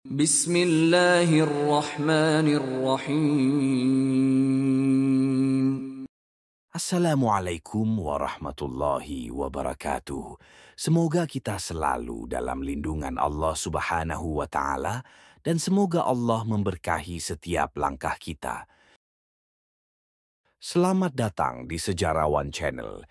Bismillahirrahmanirrahim. Assalamualaikum warahmatullahi wabarakatuh. Semoga kita selalu dalam lindungan Allah Subhanahu wa Ta'ala, dan semoga Allah memberkahi setiap langkah kita. Selamat datang di Sejarawan Channel.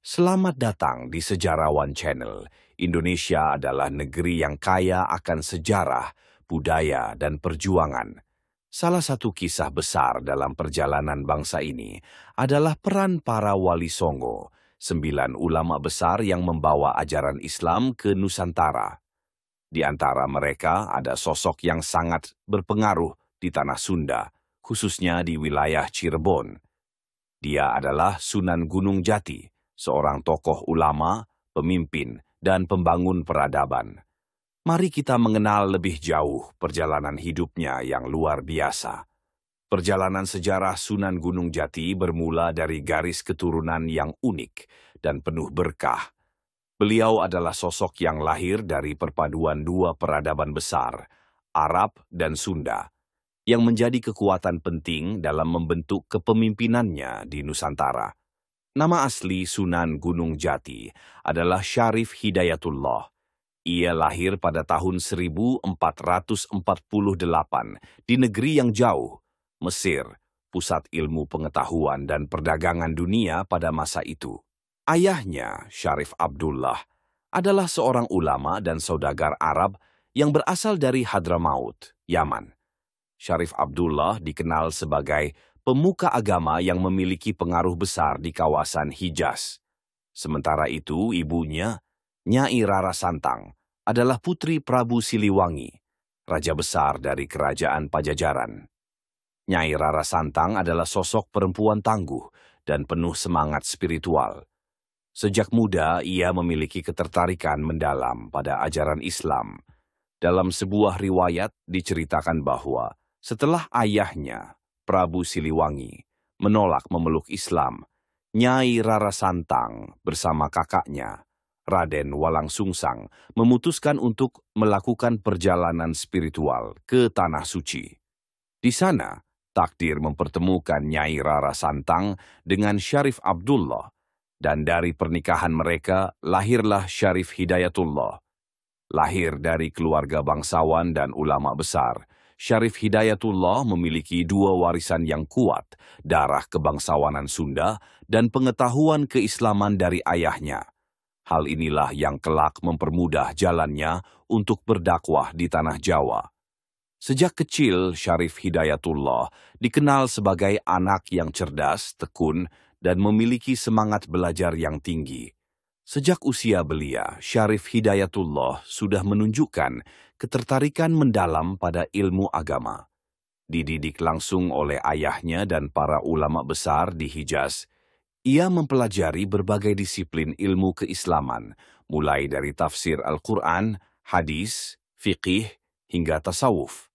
Selamat datang di Sejarawan Channel. Indonesia adalah negeri yang kaya akan sejarah, budaya, dan perjuangan. Salah satu kisah besar dalam perjalanan bangsa ini adalah peran para wali songo, 9 ulama besar yang membawa ajaran Islam ke Nusantara. Di antara mereka ada sosok yang sangat berpengaruh di tanah Sunda, khususnya di wilayah Cirebon. Dia adalah Sunan Gunung Jati, seorang tokoh ulama, pemimpin, dan pembangun peradaban. Mari kita mengenal lebih jauh perjalanan hidupnya yang luar biasa. Perjalanan sejarah Sunan Gunung Jati bermula dari garis keturunan yang unik dan penuh berkah. Beliau adalah sosok yang lahir dari perpaduan dua peradaban besar, Arab dan Sunda, yang menjadi kekuatan penting dalam membentuk kepemimpinannya di Nusantara. Nama asli Sunan Gunung Jati adalah Syarif Hidayatullah. Ia lahir pada tahun 1448 di negeri yang jauh, Mesir, pusat ilmu pengetahuan dan perdagangan dunia pada masa itu. Ayahnya, Syarif Abdullah, adalah seorang ulama dan saudagar Arab yang berasal dari Hadramaut, Yaman. Syarif Abdullah dikenal sebagai pemuka agama yang memiliki pengaruh besar di kawasan Hijaz. Sementara itu, ibunya, Nyai Rara Santang, adalah putri Prabu Siliwangi, raja besar dari kerajaan Pajajaran. Nyai Rara Santang adalah sosok perempuan tangguh dan penuh semangat spiritual. Sejak muda, ia memiliki ketertarikan mendalam pada ajaran Islam. Dalam sebuah riwayat diceritakan bahwa setelah ayahnya, Prabu Siliwangi, menolak memeluk Islam, Nyai Rara Santang bersama kakaknya, Raden Walang Sungsang, memutuskan untuk melakukan perjalanan spiritual ke Tanah Suci. Di sana, takdir mempertemukan Nyai Rara Santang dengan Syarif Abdullah, dan dari pernikahan mereka lahirlah Syarif Hidayatullah. Lahir dari keluarga bangsawan dan ulama besar, Syarif Hidayatullah memiliki dua warisan yang kuat, darah kebangsawanan Sunda dan pengetahuan keislaman dari ayahnya. Hal inilah yang kelak mempermudah jalannya untuk berdakwah di tanah Jawa. Sejak kecil, Syarif Hidayatullah dikenal sebagai anak yang cerdas, tekun, dan memiliki semangat belajar yang tinggi. Sejak usia belia, Syarif Hidayatullah sudah menunjukkan ketertarikan mendalam pada ilmu agama. Dididik langsung oleh ayahnya dan para ulama besar di Hijaz, ia mempelajari berbagai disiplin ilmu keislaman, mulai dari tafsir Al-Quran, hadis, fiqih, hingga tasawuf.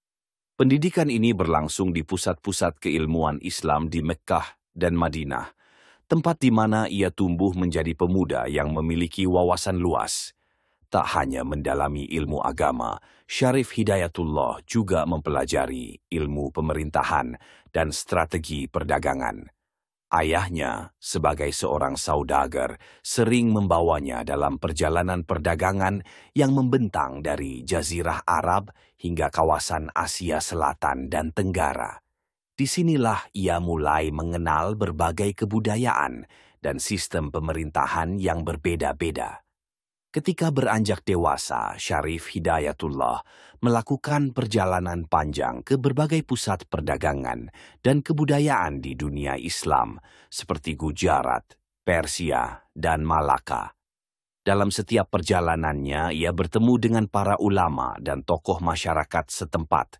Pendidikan ini berlangsung di pusat-pusat keilmuan Islam di Mekkah dan Madinah, tempat di mana ia tumbuh menjadi pemuda yang memiliki wawasan luas. Tak hanya mendalami ilmu agama, Syarif Hidayatullah juga mempelajari ilmu pemerintahan dan strategi perdagangan. Ayahnya, sebagai seorang saudagar, sering membawanya dalam perjalanan perdagangan yang membentang dari Jazirah Arab hingga kawasan Asia Selatan dan Tenggara. Disinilah ia mulai mengenal berbagai kebudayaan dan sistem pemerintahan yang berbeda-beda. Ketika beranjak dewasa, Syarif Hidayatullah melakukan perjalanan panjang ke berbagai pusat perdagangan dan kebudayaan di dunia Islam, seperti Gujarat, Persia, dan Malaka. Dalam setiap perjalanannya, ia bertemu dengan para ulama dan tokoh masyarakat setempat,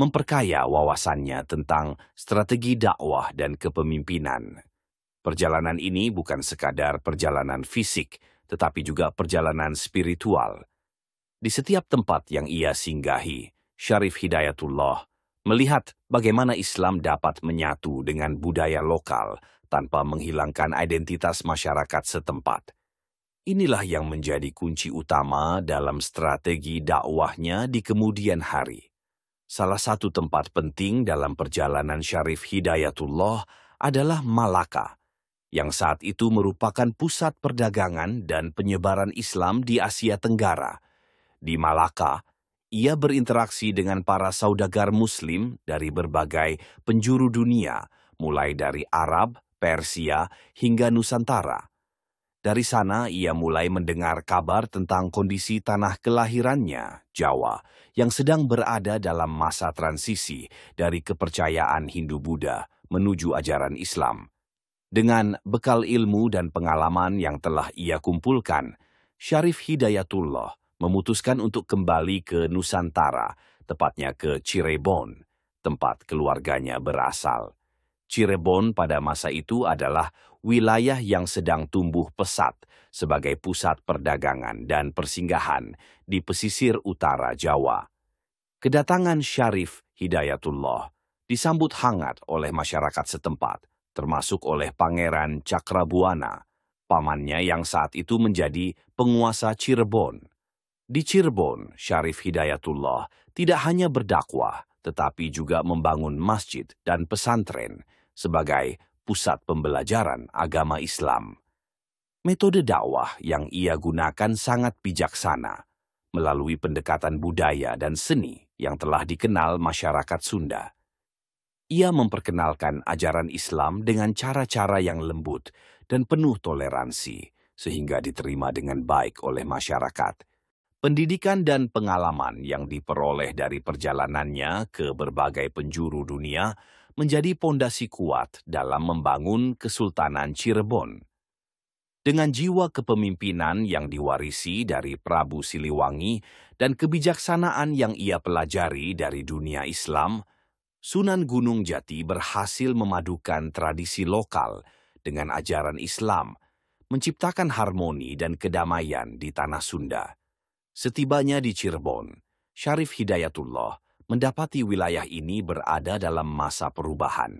memperkaya wawasannya tentang strategi dakwah dan kepemimpinan. Perjalanan ini bukan sekadar perjalanan fisik, tetapi juga perjalanan spiritual. Di setiap tempat yang ia singgahi, Syarif Hidayatullah melihat bagaimana Islam dapat menyatu dengan budaya lokal tanpa menghilangkan identitas masyarakat setempat. Inilah yang menjadi kunci utama dalam strategi dakwahnya di kemudian hari. Salah satu tempat penting dalam perjalanan Syarif Hidayatullah adalah Malaka, yang saat itu merupakan pusat perdagangan dan penyebaran Islam di Asia Tenggara. Di Malaka, ia berinteraksi dengan para saudagar Muslim dari berbagai penjuru dunia, mulai dari Arab, Persia, hingga Nusantara. Dari sana ia mulai mendengar kabar tentang kondisi tanah kelahirannya, Jawa, yang sedang berada dalam masa transisi dari kepercayaan Hindu-Buddha menuju ajaran Islam. Dengan bekal ilmu dan pengalaman yang telah ia kumpulkan, Syarif Hidayatullah memutuskan untuk kembali ke Nusantara, tepatnya ke Cirebon, tempat keluarganya berasal. Cirebon pada masa itu adalah wilayah yang sedang tumbuh pesat sebagai pusat perdagangan dan persinggahan di pesisir utara Jawa. Kedatangan Syarif Hidayatullah disambut hangat oleh masyarakat setempat, termasuk oleh Pangeran Cakrabuana, pamannya yang saat itu menjadi penguasa Cirebon. Di Cirebon, Syarif Hidayatullah tidak hanya berdakwah, tetapi juga membangun masjid dan pesantren sebagai pusat pembelajaran agama Islam. Metode dakwah yang ia gunakan sangat bijaksana, melalui pendekatan budaya dan seni yang telah dikenal masyarakat Sunda. Ia memperkenalkan ajaran Islam dengan cara-cara yang lembut dan penuh toleransi, sehingga diterima dengan baik oleh masyarakat. Pendidikan dan pengalaman yang diperoleh dari perjalanannya ke berbagai penjuru dunia menjadi pondasi kuat dalam membangun Kesultanan Cirebon. Dengan jiwa kepemimpinan yang diwarisi dari Prabu Siliwangi dan kebijaksanaan yang ia pelajari dari dunia Islam, Sunan Gunung Jati berhasil memadukan tradisi lokal dengan ajaran Islam, menciptakan harmoni dan kedamaian di tanah Sunda. Setibanya di Cirebon, Syarif Hidayatullah mendapati wilayah ini berada dalam masa perubahan.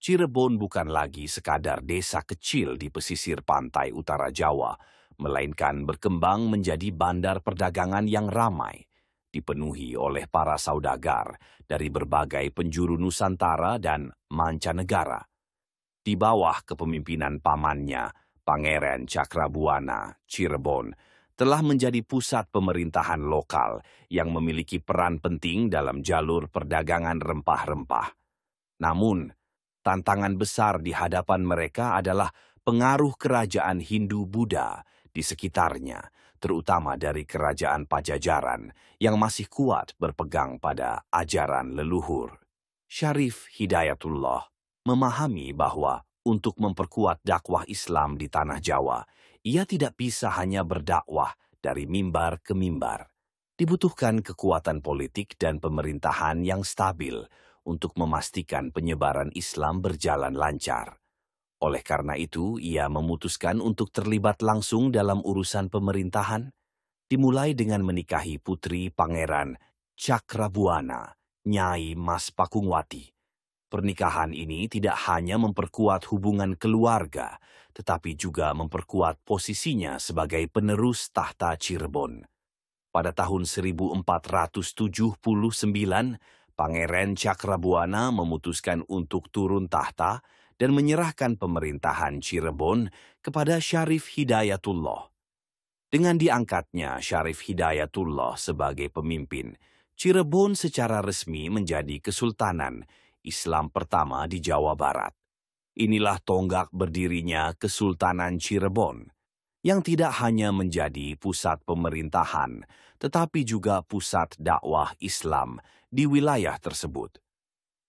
Cirebon bukan lagi sekadar desa kecil di pesisir pantai utara Jawa, melainkan berkembang menjadi bandar perdagangan yang ramai, dipenuhi oleh para saudagar dari berbagai penjuru Nusantara dan mancanegara. Di bawah kepemimpinan pamannya, Pangeran Cakrabuana, Cirebon telah menjadi pusat pemerintahan lokal yang memiliki peran penting dalam jalur perdagangan rempah-rempah. Namun, tantangan besar di hadapan mereka adalah pengaruh kerajaan Hindu-Buddha di sekitarnya, terutama dari kerajaan Pajajaran yang masih kuat berpegang pada ajaran leluhur. Syarif Hidayatullah memahami bahwa untuk memperkuat dakwah Islam di tanah Jawa, ia tidak bisa hanya berdakwah dari mimbar ke mimbar. Dibutuhkan kekuatan politik dan pemerintahan yang stabil untuk memastikan penyebaran Islam berjalan lancar. Oleh karena itu, ia memutuskan untuk terlibat langsung dalam urusan pemerintahan, dimulai dengan menikahi putri Pangeran Cakrabuana, Nyai Mas Pakungwati. Pernikahan ini tidak hanya memperkuat hubungan keluarga, tetapi juga memperkuat posisinya sebagai penerus tahta Cirebon. Pada tahun 1479, Pangeran Cakrabuana memutuskan untuk turun tahta dan menyerahkan pemerintahan Cirebon kepada Syarif Hidayatullah. Dengan diangkatnya Syarif Hidayatullah sebagai pemimpin, Cirebon secara resmi menjadi kesultanan Islam pertama di Jawa Barat. Inilah tonggak berdirinya Kesultanan Cirebon, yang tidak hanya menjadi pusat pemerintahan, tetapi juga pusat dakwah Islam di wilayah tersebut.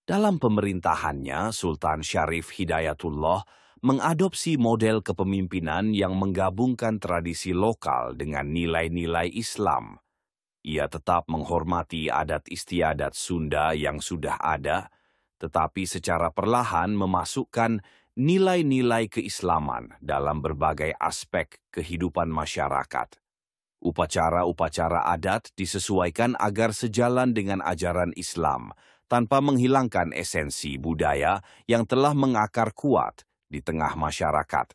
Dalam pemerintahannya, Sultan Syarif Hidayatullah mengadopsi model kepemimpinan yang menggabungkan tradisi lokal dengan nilai-nilai Islam. Ia tetap menghormati adat istiadat Sunda yang sudah ada, tetapi secara perlahan memasukkan nilai-nilai keislaman dalam berbagai aspek kehidupan masyarakat. Upacara-upacara adat disesuaikan agar sejalan dengan ajaran Islam, tanpa menghilangkan esensi budaya yang telah mengakar kuat di tengah masyarakat.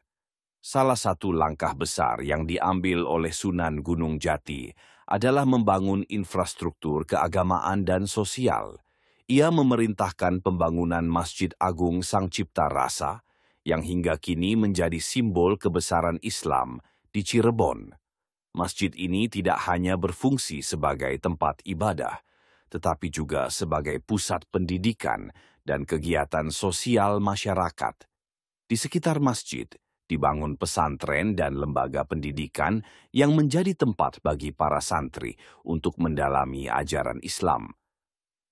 Salah satu langkah besar yang diambil oleh Sunan Gunung Jati adalah membangun infrastruktur keagamaan dan sosial. Ia memerintahkan pembangunan Masjid Agung Sang Cipta Rasa yang hingga kini menjadi simbol kebesaran Islam di Cirebon. Masjid ini tidak hanya berfungsi sebagai tempat ibadah, tetapi juga sebagai pusat pendidikan dan kegiatan sosial masyarakat. Di sekitar masjid, dibangun pesantren dan lembaga pendidikan yang menjadi tempat bagi para santri untuk mendalami ajaran Islam.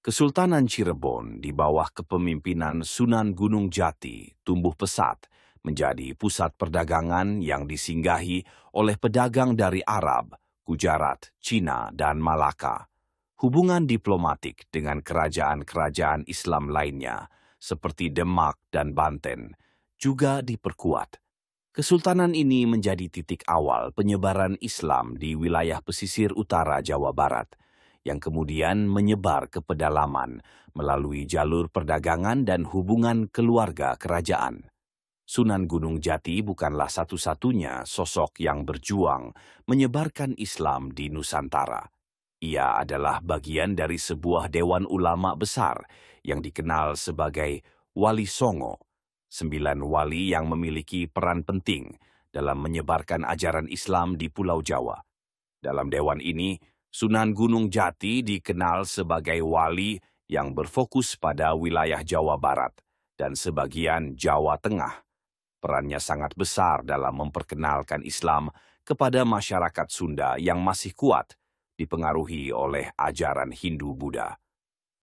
Kesultanan Cirebon di bawah kepemimpinan Sunan Gunung Jati tumbuh pesat menjadi pusat perdagangan yang disinggahi oleh pedagang dari Arab, Gujarat, Cina, dan Malaka. Hubungan diplomatik dengan kerajaan-kerajaan Islam lainnya, seperti Demak dan Banten, juga diperkuat. Kesultanan ini menjadi titik awal penyebaran Islam di wilayah pesisir utara Jawa Barat, yang kemudian menyebar ke pedalaman melalui jalur perdagangan dan hubungan keluarga kerajaan. Sunan Gunung Jati bukanlah satu-satunya sosok yang berjuang menyebarkan Islam di Nusantara. Ia adalah bagian dari sebuah dewan ulama besar yang dikenal sebagai Wali Songo. 9 wali yang memiliki peran penting dalam menyebarkan ajaran Islam di Pulau Jawa. Dalam dewan ini, Sunan Gunung Jati dikenal sebagai wali yang berfokus pada wilayah Jawa Barat dan sebagian Jawa Tengah. Perannya sangat besar dalam memperkenalkan Islam kepada masyarakat Sunda yang masih kuat dipengaruhi oleh ajaran Hindu-Buddha.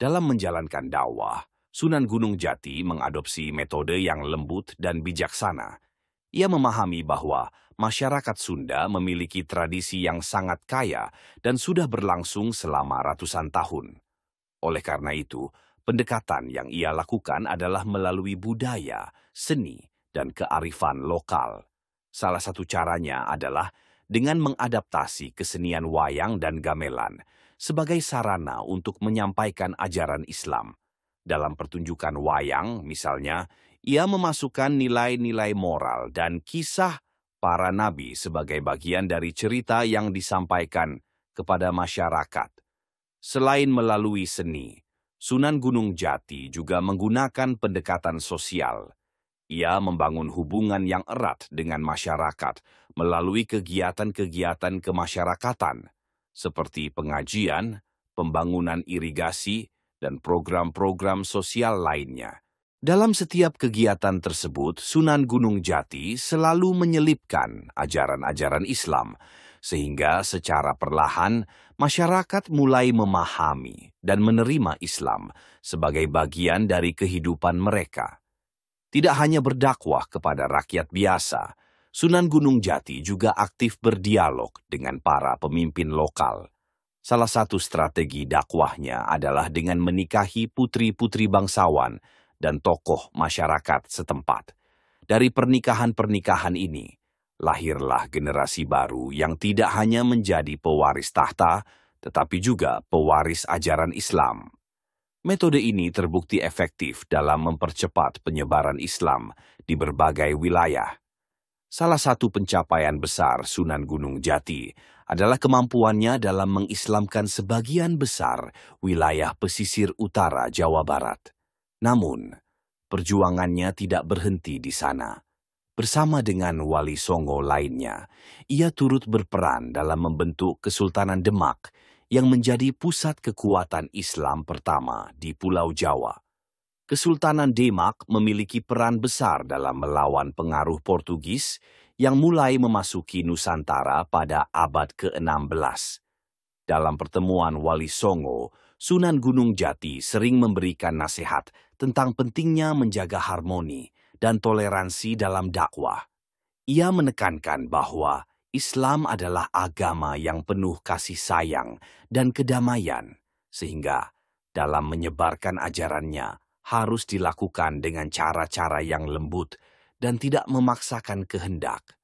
Dalam menjalankan dakwah, Sunan Gunung Jati mengadopsi metode yang lembut dan bijaksana. Ia memahami bahwa masyarakat Sunda memiliki tradisi yang sangat kaya dan sudah berlangsung selama ratusan tahun. Oleh karena itu, pendekatan yang ia lakukan adalah melalui budaya, seni, dan kearifan lokal. Salah satu caranya adalah dengan mengadaptasi kesenian wayang dan gamelan sebagai sarana untuk menyampaikan ajaran Islam. Dalam pertunjukan wayang, misalnya, ia memasukkan nilai-nilai moral dan kisah para nabi sebagai bagian dari cerita yang disampaikan kepada masyarakat. Selain melalui seni, Sunan Gunung Jati juga menggunakan pendekatan sosial. Ia membangun hubungan yang erat dengan masyarakat melalui kegiatan-kegiatan kemasyarakatan, seperti pengajian, pembangunan irigasi, dan program-program sosial lainnya. Dalam setiap kegiatan tersebut, Sunan Gunung Jati selalu menyelipkan ajaran-ajaran Islam, sehingga secara perlahan masyarakat mulai memahami dan menerima Islam sebagai bagian dari kehidupan mereka. Tidak hanya berdakwah kepada rakyat biasa, Sunan Gunung Jati juga aktif berdialog dengan para pemimpin lokal. Salah satu strategi dakwahnya adalah dengan menikahi putri-putri bangsawan dan tokoh masyarakat setempat. Dari pernikahan-pernikahan ini, lahirlah generasi baru yang tidak hanya menjadi pewaris tahta, tetapi juga pewaris ajaran Islam. Metode ini terbukti efektif dalam mempercepat penyebaran Islam di berbagai wilayah. Salah satu pencapaian besar Sunan Gunung Jati adalah kemampuannya dalam mengislamkan sebagian besar wilayah pesisir utara Jawa Barat. Namun, perjuangannya tidak berhenti di sana. Bersama dengan Wali Songo lainnya, ia turut berperan dalam membentuk Kesultanan Demak yang menjadi pusat kekuatan Islam pertama di Pulau Jawa. Kesultanan Demak memiliki peran besar dalam melawan pengaruh Portugis yang mulai memasuki Nusantara pada abad ke-16. Dalam pertemuan Wali Songo, Sunan Gunung Jati sering memberikan nasihat tentang pentingnya menjaga harmoni dan toleransi dalam dakwah. Ia menekankan bahwa Islam adalah agama yang penuh kasih sayang dan kedamaian, sehingga dalam menyebarkan ajarannya harus dilakukan dengan cara-cara yang lembut dan tidak memaksakan kehendak.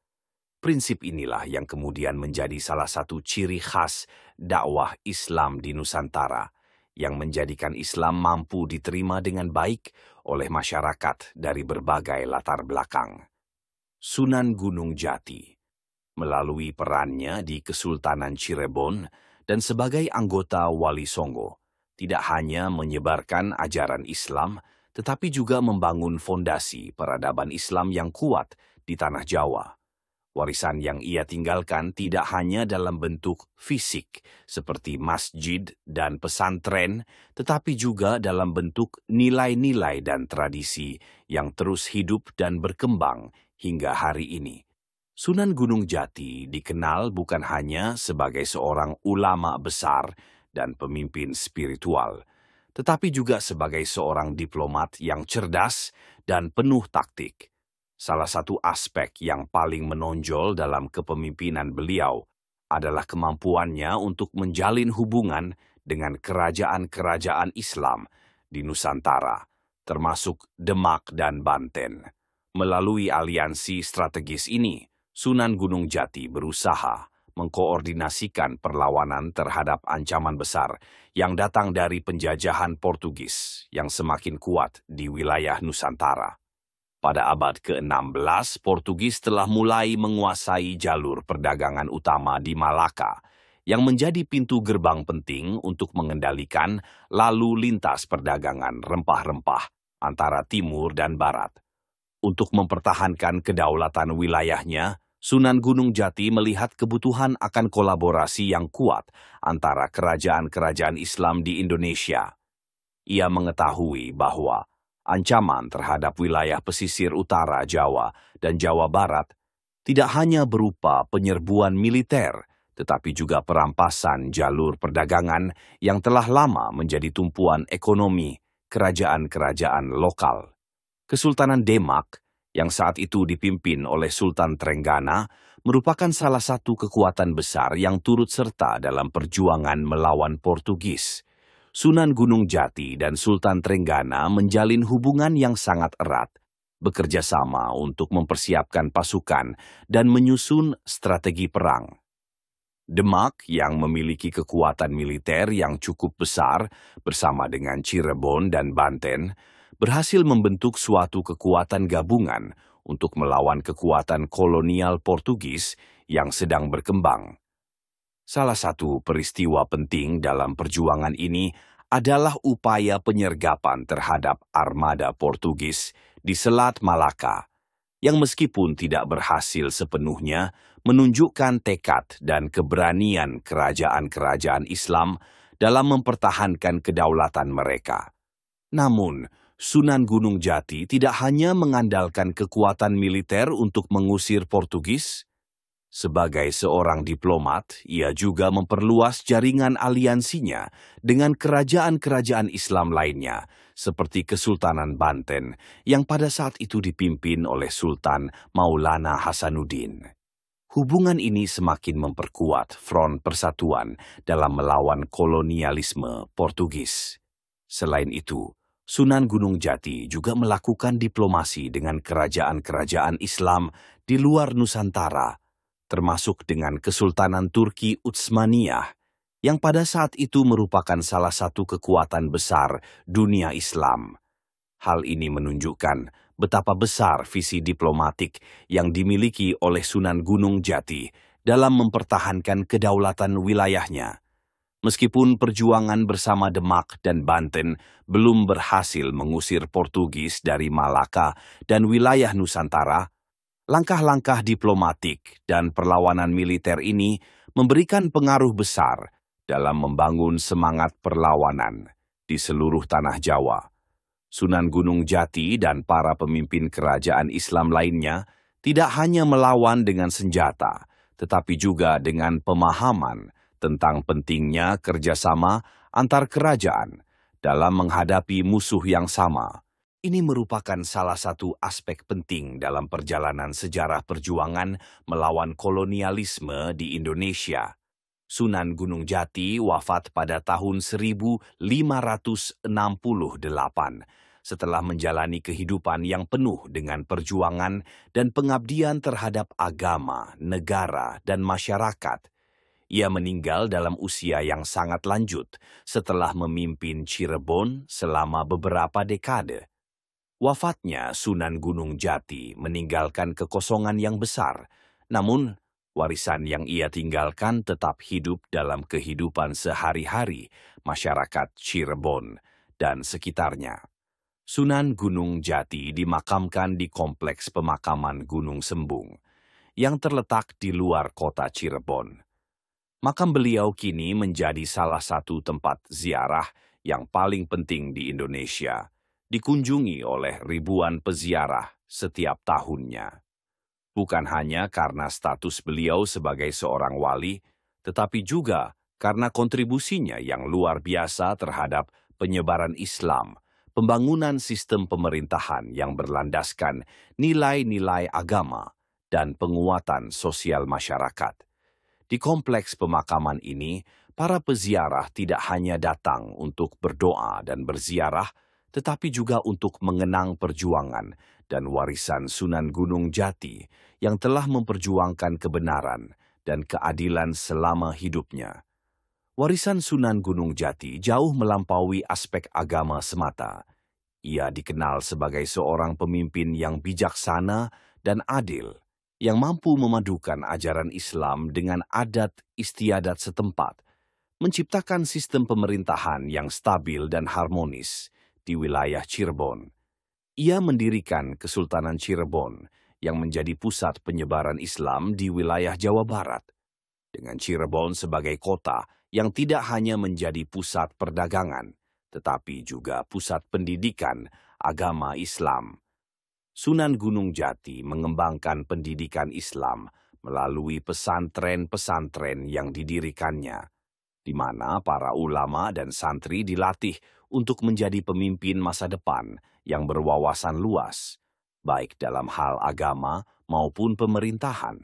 Prinsip inilah yang kemudian menjadi salah satu ciri khas dakwah Islam di Nusantara, yang menjadikan Islam mampu diterima dengan baik oleh masyarakat dari berbagai latar belakang. Sunan Gunung Jati, melalui perannya di Kesultanan Cirebon dan sebagai anggota Wali Songo, tidak hanya menyebarkan ajaran Islam, tetapi juga membangun fondasi peradaban Islam yang kuat di tanah Jawa. Warisan yang ia tinggalkan tidak hanya dalam bentuk fisik seperti masjid dan pesantren, tetapi juga dalam bentuk nilai-nilai dan tradisi yang terus hidup dan berkembang hingga hari ini. Sunan Gunung Jati dikenal bukan hanya sebagai seorang ulama besar dan pemimpin spiritual, tetapi juga sebagai seorang diplomat yang cerdas dan penuh taktik. Salah satu aspek yang paling menonjol dalam kepemimpinan beliau adalah kemampuannya untuk menjalin hubungan dengan kerajaan-kerajaan Islam di Nusantara, termasuk Demak dan Banten. Melalui aliansi strategis ini, Sunan Gunung Jati berusaha mengkoordinasikan perlawanan terhadap ancaman besar yang datang dari penjajahan Portugis yang semakin kuat di wilayah Nusantara. Pada abad ke-16, Portugis telah mulai menguasai jalur perdagangan utama di Malaka, yang menjadi pintu gerbang penting untuk mengendalikan lalu lintas perdagangan rempah-rempah antara timur dan barat. Untuk mempertahankan kedaulatan wilayahnya, Sunan Gunung Jati melihat kebutuhan akan kolaborasi yang kuat antara kerajaan-kerajaan Islam di Indonesia. Ia mengetahui bahwa ancaman terhadap wilayah pesisir utara Jawa dan Jawa Barat tidak hanya berupa penyerbuan militer, tetapi juga perampasan jalur perdagangan yang telah lama menjadi tumpuan ekonomi kerajaan-kerajaan lokal. Kesultanan Demak, yang saat itu dipimpin oleh Sultan Trenggana, merupakan salah satu kekuatan besar yang turut serta dalam perjuangan melawan Portugis. Sunan Gunung Jati dan Sultan Trenggana menjalin hubungan yang sangat erat, bekerja sama untuk mempersiapkan pasukan dan menyusun strategi perang. Demak yang memiliki kekuatan militer yang cukup besar bersama dengan Cirebon dan Banten, berhasil membentuk suatu kekuatan gabungan untuk melawan kekuatan kolonial Portugis yang sedang berkembang. Salah satu peristiwa penting dalam perjuangan ini adalah upaya penyergapan terhadap armada Portugis di Selat Malaka, yang meskipun tidak berhasil sepenuhnya menunjukkan tekad dan keberanian kerajaan-kerajaan Islam dalam mempertahankan kedaulatan mereka. Namun, Sunan Gunung Jati tidak hanya mengandalkan kekuatan militer untuk mengusir Portugis. Sebagai seorang diplomat, ia juga memperluas jaringan aliansinya dengan kerajaan-kerajaan Islam lainnya, seperti Kesultanan Banten, yang pada saat itu dipimpin oleh Sultan Maulana Hasanuddin. Hubungan ini semakin memperkuat front persatuan dalam melawan kolonialisme Portugis. Selain itu, Sunan Gunung Jati juga melakukan diplomasi dengan kerajaan-kerajaan Islam di luar Nusantara, termasuk dengan Kesultanan Turki Utsmaniyah, yang pada saat itu merupakan salah satu kekuatan besar dunia Islam. Hal ini menunjukkan betapa besar visi diplomatik yang dimiliki oleh Sunan Gunung Jati dalam mempertahankan kedaulatan wilayahnya. Meskipun perjuangan bersama Demak dan Banten belum berhasil mengusir Portugis dari Malaka dan wilayah Nusantara, langkah-langkah diplomatik dan perlawanan militer ini memberikan pengaruh besar dalam membangun semangat perlawanan di seluruh tanah Jawa. Sunan Gunung Jati dan para pemimpin kerajaan Islam lainnya tidak hanya melawan dengan senjata, tetapi juga dengan pemahaman tentang pentingnya kerjasama antar kerajaan dalam menghadapi musuh yang sama. Ini merupakan salah satu aspek penting dalam perjalanan sejarah perjuangan melawan kolonialisme di Indonesia. Sunan Gunung Jati wafat pada tahun 1568 setelah menjalani kehidupan yang penuh dengan perjuangan dan pengabdian terhadap agama, negara, dan masyarakat. Ia meninggal dalam usia yang sangat lanjut setelah memimpin Cirebon selama beberapa dekade. Wafatnya Sunan Gunung Jati meninggalkan kekosongan yang besar, namun warisan yang ia tinggalkan tetap hidup dalam kehidupan sehari-hari masyarakat Cirebon dan sekitarnya. Sunan Gunung Jati dimakamkan di Kompleks Pemakaman Gunung Sembung, yang terletak di luar kota Cirebon. Makam beliau kini menjadi salah satu tempat ziarah yang paling penting di Indonesia, dikunjungi oleh ribuan peziarah setiap tahunnya. Bukan hanya karena status beliau sebagai seorang wali, tetapi juga karena kontribusinya yang luar biasa terhadap penyebaran Islam, pembangunan sistem pemerintahan yang berlandaskan nilai-nilai agama, dan penguatan sosial masyarakat. Di kompleks pemakaman ini, para peziarah tidak hanya datang untuk berdoa dan berziarah, tetapi juga untuk mengenang perjuangan dan warisan Sunan Gunung Jati yang telah memperjuangkan kebenaran dan keadilan selama hidupnya. Warisan Sunan Gunung Jati jauh melampaui aspek agama semata. Ia dikenal sebagai seorang pemimpin yang bijaksana dan adil, yang mampu memadukan ajaran Islam dengan adat istiadat setempat, menciptakan sistem pemerintahan yang stabil dan harmonis di wilayah Cirebon. Ia mendirikan Kesultanan Cirebon yang menjadi pusat penyebaran Islam di wilayah Jawa Barat, dengan Cirebon sebagai kota yang tidak hanya menjadi pusat perdagangan, tetapi juga pusat pendidikan agama Islam. Sunan Gunung Jati mengembangkan pendidikan Islam melalui pesantren-pesantren yang didirikannya, di mana para ulama dan santri dilatih untuk menjadi pemimpin masa depan yang berwawasan luas, baik dalam hal agama maupun pemerintahan.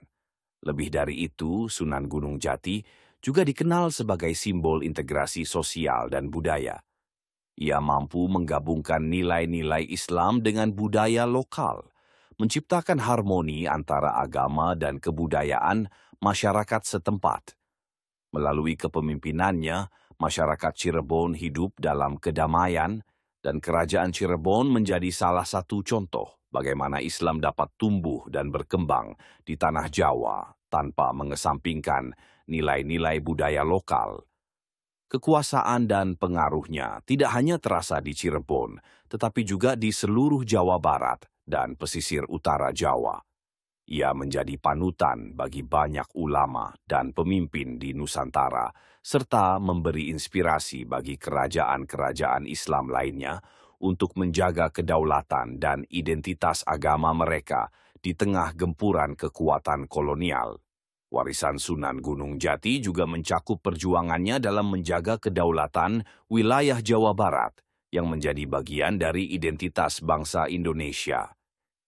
Lebih dari itu, Sunan Gunung Jati juga dikenal sebagai simbol integrasi sosial dan budaya. Ia mampu menggabungkan nilai-nilai Islam dengan budaya lokal, menciptakan harmoni antara agama dan kebudayaan masyarakat setempat. Melalui kepemimpinannya, masyarakat Cirebon hidup dalam kedamaian, dan kerajaan Cirebon menjadi salah satu contoh bagaimana Islam dapat tumbuh dan berkembang di tanah Jawa tanpa mengesampingkan nilai-nilai budaya lokal. Kekuasaan dan pengaruhnya tidak hanya terasa di Cirebon, tetapi juga di seluruh Jawa Barat dan pesisir utara Jawa. Ia menjadi panutan bagi banyak ulama dan pemimpin di Nusantara, serta memberi inspirasi bagi kerajaan-kerajaan Islam lainnya untuk menjaga kedaulatan dan identitas agama mereka di tengah gempuran kekuatan kolonial. Warisan Sunan Gunung Jati juga mencakup perjuangannya dalam menjaga kedaulatan wilayah Jawa Barat yang menjadi bagian dari identitas bangsa Indonesia.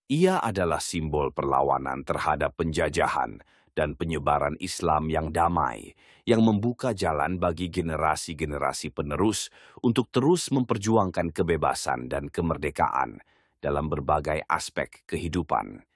Ia adalah simbol perlawanan terhadap penjajahan dan penyebaran Islam yang damai, yang membuka jalan bagi generasi-generasi penerus untuk terus memperjuangkan kebebasan dan kemerdekaan dalam berbagai aspek kehidupan.